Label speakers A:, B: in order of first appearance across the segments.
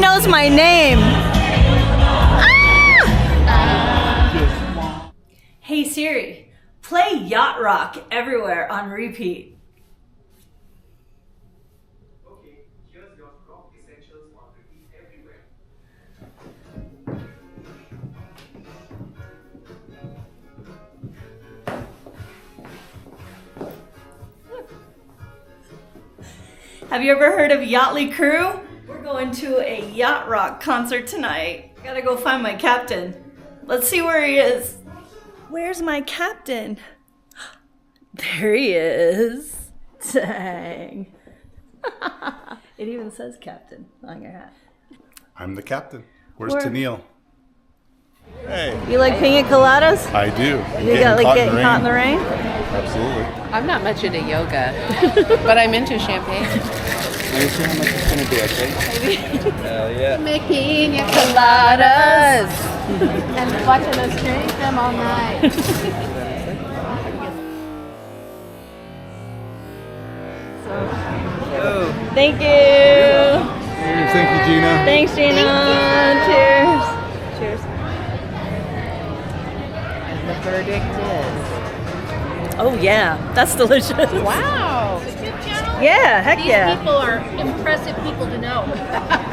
A: even knows my name. Ah! Hey Siri, play Yacht Rock everywhere on repeat.
B: Okay, here's Yacht Rock Essentials on repeat everywhere.
A: Have you ever heard of Yächtley Crëw? We're going to a Yacht Rock concert tonight. I gotta go find my captain. Let's see where he is. Where's my captain? There he is. Dang. It even says captain on your hat.
C: I'm the captain. Where's Tennille? Hey.
A: You like Piña Coladas?
C: I do.
A: You got like getting caught in the rain?
C: Absolutely.
D: I'm not much into yoga, but I'm into champagne.
C: Let me see how much it's going to be, okay? Hell yeah.
D: Make piña coladas and watching us drink them all night.
A: Thank you.
C: Thank you, Gina.
A: Thanks, Gina. Cheers. Cheers.
D: And the verdict is...
A: Oh yeah, that's delicious.
D: Wow.
A: Yeah, heck yeah.
E: These people are impressive people to know.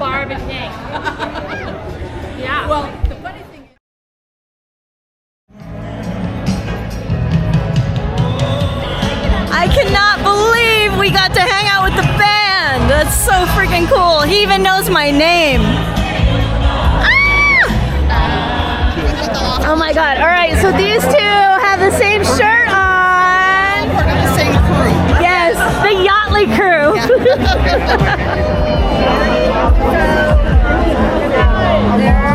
E: Barb and Hank. Yeah. Well, the funny thing is...
A: I cannot believe we got to hang out with the band. That's so freaking cool. He even knows my name. Ah! Oh my god. All right, so these two have the same shirt on.
D: We're going to sing Crëw.
A: Yes, the Yächtley Crëw.
D: Yeah.